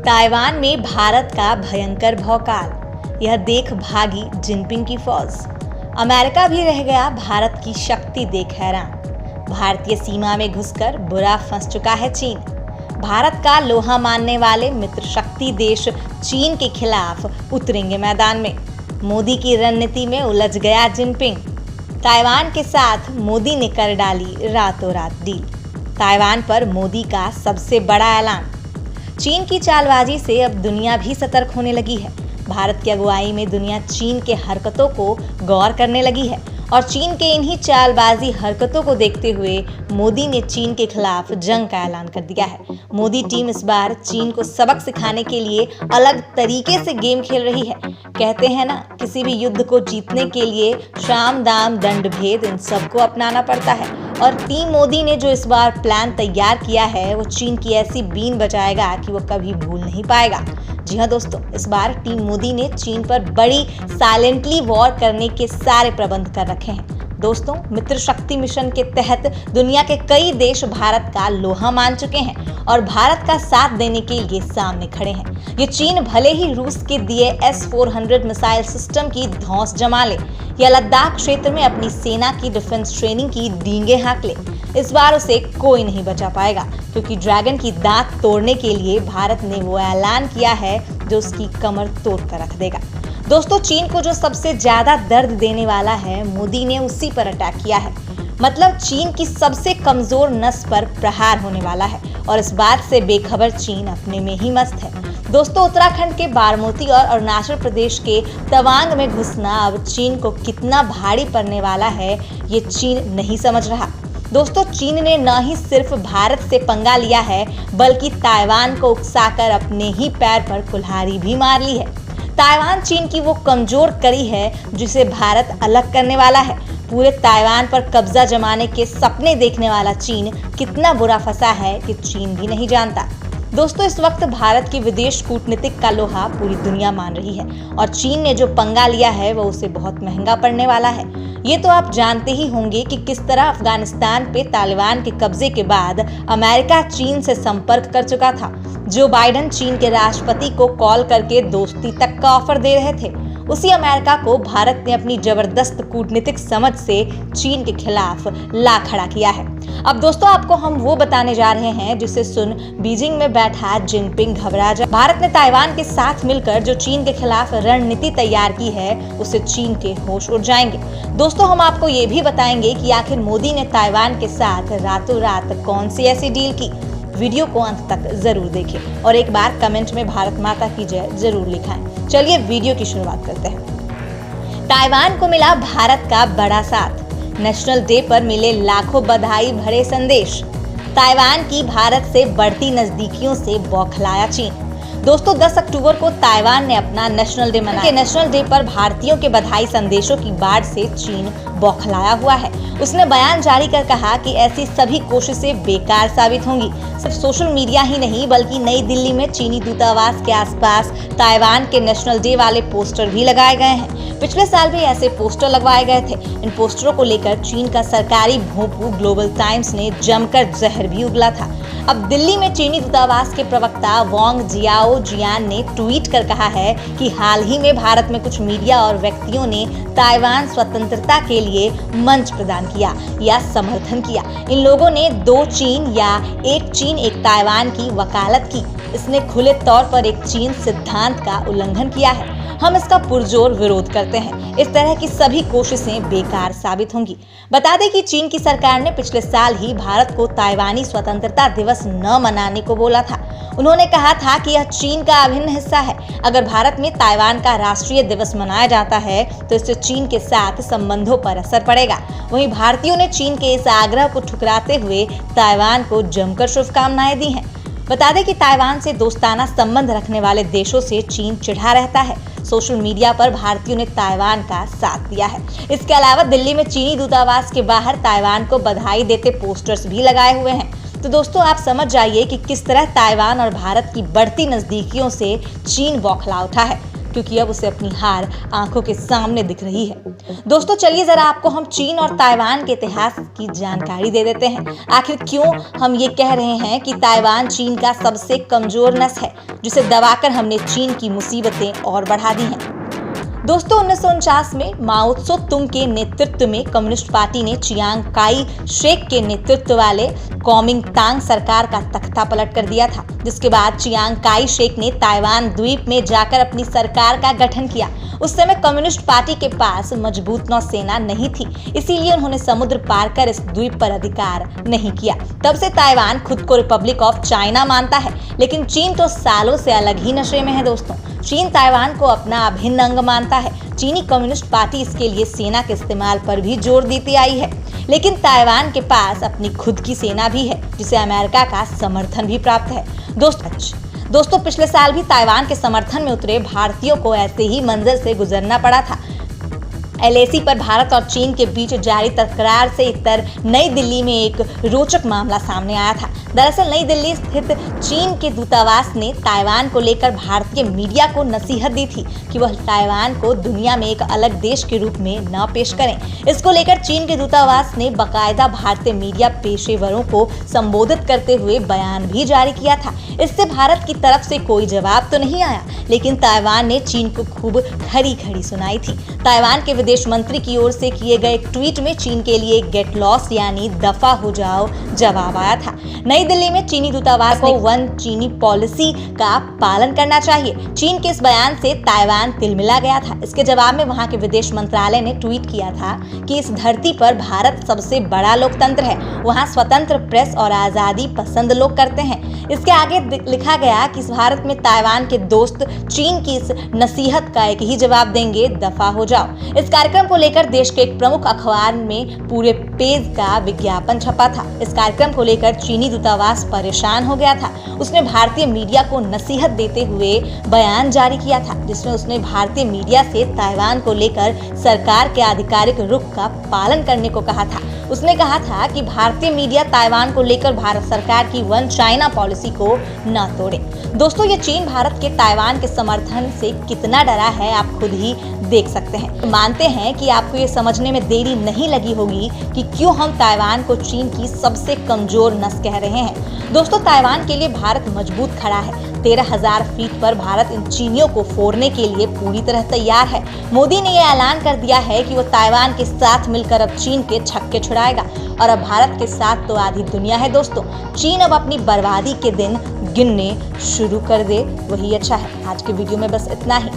Taiwan में भारत का भयंकर भौकाल, यह देख भागी जिनपिंग की फौज। अमेरिका भी रह गया भारत की शक्ति देख हैरान। भारतीय सीमा में घुसकर बुरा फंस चुका है चीन। भारत का लोहा मानने वाले मित्र शक्ति देश चीन के खिलाफ उतरेंगे मैदान में। मोदी की रणनीति में उलझ गया जिनपिंग। ताइवान के साथ मोदी ने कर डाली रातों रात डील। ताइवान पर मोदी का सबसे बड़ा ऐलान। चीन की चालबाजी से अब दुनिया भी सतर्क होने लगी है। भारत की अगुवाई में दुनिया चीन के हरकतों को गौर करने लगी है और चीन के इन्हीं चालबाजी हरकतों को देखते हुए मोदी ने चीन के खिलाफ जंग का ऐलान कर दिया है। मोदी टीम इस बार चीन को सबक सिखाने के लिए अलग तरीके से गेम खेल रही है। कहते हैं ना, किसी भी युद्ध को जीतने के लिए साम दाम दंड भेद इन सबको अपनाना पड़ता है। और टीम मोदी ने जो इस बार प्लान तैयार किया है वो चीन की ऐसी बीन बजाएगा कि वो कभी भूल नहीं पाएगा। जी हाँ दोस्तों, इस बार टीम मोदी ने चीन पर बड़ी साइलेंटली वॉर करने के सारे प्रबंध कर रखे हैं। दोस्तों, मित्र शक्ति मिशन के तहत दुनिया के कई देश भारत का लोहा मान चुके हैं और भारत का साथ देने के लिए सामने खड़े हैं। ये चीन भले ही रूस के दिए S-400 मिसाइल सिस्टम की धौंस जमा ले या लद्दाख क्षेत्र में अपनी सेना की डिफेंस ट्रेनिंग की डींगे हाँक ले, इस बार उसे कोई नहीं बचा पाएगा, क्योंकि ड्रैगन की दांत तोड़ने के लिए भारत ने वो ऐलान किया है जो उसकी कमर तोड़ कर रख देगा। दोस्तों, चीन को जो सबसे ज्यादा दर्द देने वाला है, मोदी ने उसी पर अटैक किया है। मतलब चीन की सबसे कमजोर नस पर प्रहार होने वाला है और इस बात से बेखबर चीन अपने में ही मस्त है। दोस्तों, उत्तराखंड के बारामती और अरुणाचल प्रदेश के तवांग में घुसना अब चीन को कितना भारी पड़ने वाला है, ये चीन नहीं समझ रहा। दोस्तों, चीन ने न ही सिर्फ भारत से पंगा लिया है, बल्कि ताइवान को उकसाकर अपने ही पैर पर कुल्हाड़ी भी मार ली है। ताइवान चीन की वो कमजोर कड़ी है जिसे भारत अलग करने वाला है। पूरे ताइवान पर कब्जा जमाने के सपने देखने वाला चीन कितना बुरा फंसा है कि चीन भी नहीं जानता। दोस्तों, इस वक्त भारत की विदेश कूटनीतिक का लोहा पूरी दुनिया मान रही है और चीन ने जो पंगा लिया है वो उसे बहुत महंगा पड़ने वाला है। ये तो आप जानते ही होंगे कि किस तरह अफगानिस्तान पे तालिबान के कब्जे के बाद अमेरिका चीन से संपर्क कर चुका था। जो बाइडेन चीन के राष्ट्रपति को कॉल करके दोस्ती तक का ऑफर दे रहे थे, उसी अमेरिका को भारत ने अपनी जबरदस्त कूटनीतिक समझ से चीन के खिलाफ ला खड़ा किया है। अब दोस्तों, आपको हम वो बताने जा रहे हैं जिसे सुन बीजिंग में बैठा जिनपिंग घबरा जाए। भारत ने ताइवान के साथ मिलकर जो चीन के खिलाफ रणनीति तैयार की है, उससे चीन के होश उड़ जाएंगे। दोस्तों, हम आपको ये भी बताएंगे कि आखिर मोदी ने ताइवान के साथ रातों रात कौन सी ऐसी डील की। वीडियो को अंत तक जरूर देखें और एक बार कमेंट में भारत माता की जय जरूर लिखाएं। चलिए वीडियो की शुरुआत करते हैं। ताइवान को मिला भारत का बड़ा साथ। नेशनल डे पर मिले लाखों बधाई भरे संदेश। ताइवान की भारत से बढ़ती नजदीकियों से बौखलाया चीन। दोस्तों, 10 अक्टूबर को ताइवान ने अपना नेशनल डे मनाया। नेशनल डे पर भारतीयों के बधाई संदेशों की बाढ़ से चीन बौखलाया हुआ है। उसने बयान जारी कर कहा कि ऐसी सभी कोशिशें बेकार साबित होंगी। सिर्फ सोशल मीडिया ही नहीं, बल्कि नई दिल्ली में चीनी दूतावास के आसपास ताइवान के नेशनल डे वाले पोस्टर भी लगाए गए हैं। पिछले साल भी ऐसे पोस्टर लगवाए गए थे। इन पोस्टरों को लेकर चीन का सरकारी भोंपू ग्लोबल टाइम्स ने जमकर जहर भी उगला था। अब दिल्ली में चीनी दूतावास के प्रवक्ता वांग जियाओ जियान ने ट्वीट कर कहा है कि हाल ही में भारत में कुछ मीडिया और व्यक्तियों ने ताइवान स्वतंत्रता के लिए मंच प्रदान किया या समर्थन किया। इन लोगों ने 2 चीन या 1 चीन 1 ताइवान की वकालत की। इसने खुले तौर पर एक चीन सिद्धांत का उल्लंघन किया है। हम इसका पुरजोर विरोध करते हैं। इस तरह की सभी कोशिशें बेकार साबित होंगी। बता दें कि चीन की सरकार ने पिछले साल ही भारत को ताइवानी स्वतंत्रता दिवस न मनाने को बोला था। उन्होंने कहा था कि यह चीन का अभिन्न हिस्सा है। अगर भारत में ताइवान का राष्ट्रीय दिवस मनाया जाता है तो इससे चीन के साथ संबंधों पर असर पड़ेगा। वहीं भारतीयों ने चीन के इस आग्रह को ठुकराते हुए ताइवान को जमकर शुभकामनाएं दी हैं। बता दें कि ताइवान से दोस्ताना संबंध रखने वाले देशों से चीन चिढ़ा रहता है। सोशल मीडिया पर भारतीयों ने ताइवान का साथ दिया है। इसके अलावा दिल्ली में चीनी दूतावास के बाहर ताइवान को बधाई देते पोस्टर्स भी लगाए हुए हैं। तो दोस्तों, आप समझ जाइए कि किस तरह ताइवान और भारत की बढ़ती नजदीकियों से चीन बौखला उठा है। क्योंकि अब उसे अपनी हार आंखों के सामने दिख रही है। दोस्तों चलिए जरा आपको हम चीन और ताइवान के इतिहास की जानकारी दे देते हैं। आखिर क्यों हम ये कह रहे हैं कि ताइवान चीन का सबसे कमजोर नस है, जिसे दबाकर हमने चीन की मुसीबतें और बढ़ा दी हैं। दोस्तों 1949 में माओ त्से तुंग के नेतृत्व में कम्युनिस्ट पार्टी ने चियांग काई शेक के नेतृत्व वाले कुओमिंतांग सरकार का तख्ता पलट कर दिया था, जिसके बाद चियांग काई शेक ने ताइवान द्वीप में जाकर अपनी सरकार का गठन किया। उस समय कम्युनिस्ट पार्टी के पास मजबूत नौसेना नहीं थी, इसीलिए उन्होंने समुद्र पार कर इस द्वीप पर अधिकार नहीं किया। तब से ताइवान खुद को रिपब्लिक ऑफ चाइना मानता है, लेकिन चीन तो सालों से अलग ही नशे में है। दोस्तों चीन ताइवान को अपना अभिन्न अंग मानता है। चीनी कम्युनिस्ट पार्टी इसके लिए सेना के इस्तेमाल पर भी जोर देती आई है, लेकिन ताइवान के पास अपनी खुद की सेना भी है, जिसे अमेरिका का समर्थन भी प्राप्त है। दोस्तों पिछले साल भी ताइवान के समर्थन में उतरे भारतीयों को ऐसे ही मंजर से गुजरना पड़ा था। LAC पर भारत और चीन के बीच जारी तकरार से इतर नई दिल्ली में एक रोचक मामला सामने आया था। दरअसल नई दिल्ली स्थित चीन के दूतावास ने ताइवान को लेकर भारतीय मीडिया को नसीहत दी थी कि वह ताइवान को दुनिया में एक अलग देश के रूप में न पेश करें। इसको लेकर चीन के दूतावास ने बाकायदा भारतीय मीडिया पेशेवरों को संबोधित करते हुए बयान भी जारी किया था। इससे भारत की तरफ से कोई जवाब तो नहीं आया, लेकिन ताइवान ने चीन को खूब खरी सुनाई थी। ताइवान के विदेश मंत्री की ओर से किए गए एक ट्वीट में चीन के लिए गेट लॉस्ट यानी दफा हो जाओ जवाब आया था। नई दिल्ली में चीनी दूतावास को वन चीनी पॉलिसी का पालन करना चाहिए। चीन के इस बयान से ताइवान तिलमिला गया था। इसके जवाब में वहां के विदेश मंत्रालय ने ट्वीट किया था कि इस धरती पर भारत सबसे बड़ा लोकतंत्र है, वहां स्वतंत्र प्रेस और आजादी पसंद लोग करते हैं। इसके आगे लिखा गया कि भारत में ताइवान के दोस्त चीन की इस नसीहत का एक ही जवाब देंगे, दफा हो जाओ। इस कार्यक्रम को लेकर देश के एक प्रमुख अखबार में पूरे पेज का विज्ञापन छपा था। इस कार्यक्रम को लेकर चीनी दूतावास परेशान हो गया था। उसने भारतीय मीडिया को नसीहत देते हुए बयान जारी किया था, जिसमें उसने भारतीय मीडिया से ताइवान को लेकर सरकार के आधिकारिक रुख का पालन करने को कहा था। उसने कहा था कि भारतीय मीडिया ताइवान को लेकर भारत सरकार की वन चाइना पॉलिसी को न तोड़े। दोस्तों ये चीन भारत के ताइवान के समर्थन से कितना डरा है आप खुद ही देख सकते हैं। मानते हैं कि आपको ये समझने में देरी नहीं लगी होगी कि क्यों हम ताइवान को चीन की सबसे कमजोर नस कह रहे हैं। दोस्तों ताइवान के लिए भारत मजबूत खड़ा है। 13,000 फीट पर भारत इन चीनियों को फोड़ने के लिए पूरी तरह तैयार है। मोदी ने यह ऐलान कर दिया है कि वो ताइवान के साथ मिलकर अब चीन के छक्के छुड़ाएगा, और अब भारत के साथ तो आधी दुनिया है। दोस्तों चीन अब अपनी बर्बादी के दिन गिनने शुरू कर दे, वही अच्छा है। आज के वीडियो में बस इतना ही।